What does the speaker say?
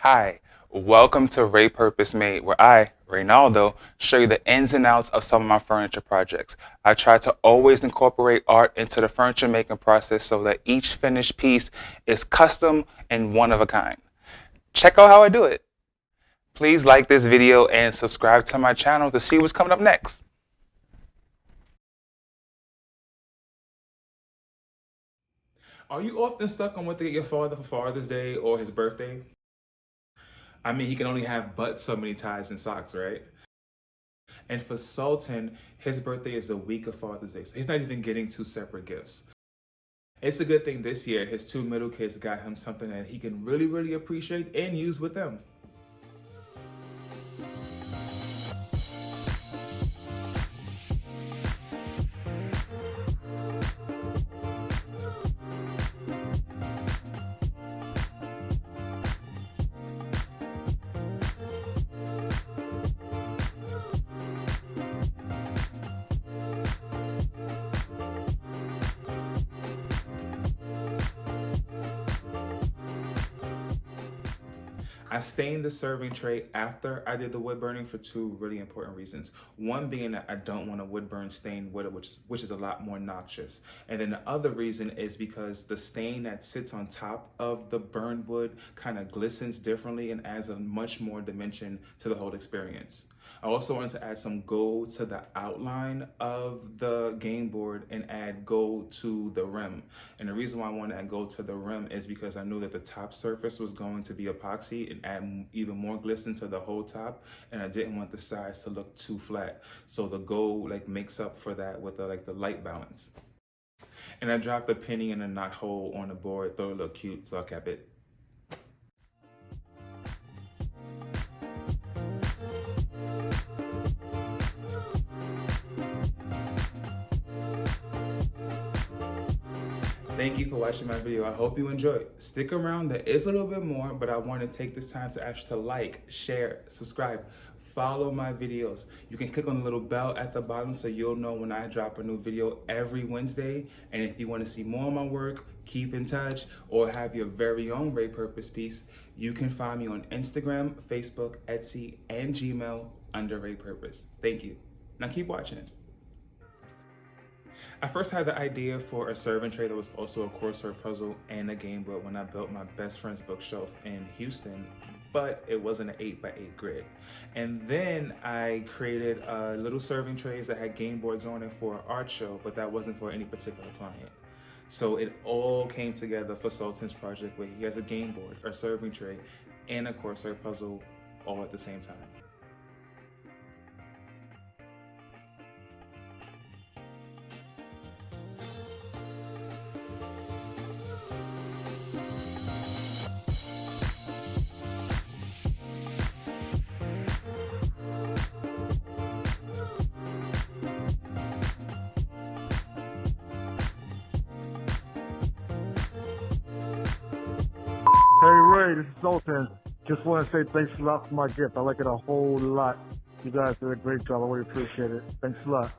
Hi, welcome to Ray Purpose Made, where I, Reinaldo, show you the ins and outs of some of my furniture projects. I try to always incorporate art into the furniture making process so that each finished piece is custom and one of a kind. Check out how I do it. Please like this video and subscribe to my channel to see what's coming up next. Are you often stuck on what to get your father for Father's Day or his birthday? I mean, he can only have but so many ties and socks, right? And for Sultan, his birthday is a week of Father's Day, so he's not even getting two separate gifts. It's a good thing this year his two middle kids got him something that he can really appreciate and use with them. I stained the serving tray after I did the wood burning for two really important reasons. One being that I don't want a wood burn stained wood, which is a lot more noxious. And then the other reason is because the stain that sits on top of the burned wood kind of glistens differently and adds a much more dimension to the whole experience. I also wanted to add some gold to the outline of the game board and add gold to the rim. And the reason why I wanted to add gold to the rim is because I knew that the top surface was going to be epoxy and add even more glisten to the whole top, and I didn't want the sides to look too flat. So the gold makes up for that with the light balance. And I dropped the penny in a knot hole on the board, thought it looked cute, so I kept it. Thank you for watching my video. I hope you enjoyed. Stick around, there is a little bit more, but I want to take this time to ask you to like, share, subscribe, follow my videos. You can click on the little bell at the bottom so you'll know when I drop a new video every Wednesday. And if you want to see more of my work, keep in touch, or have your very own Ray Purpose piece, you can find me on Instagram, Facebook, Etsy, and Gmail under Ray Purpose. Thank you. Now keep watching. I first had the idea for a serving tray that was also a crossword puzzle and a game board when I built my best friend's bookshelf in Houston, but it wasn't an 8x8 grid. And then I created little serving trays that had game boards on it for an art show, but that wasn't for any particular client. So it all came together for Sultan's project, where he has a game board, a serving tray, and a crossword puzzle all at the same time. Hey Ray, this is Sultan. Just want to say thanks a lot for my gift. I like it a whole lot. You guys did a great job. I really appreciate it. Thanks a lot.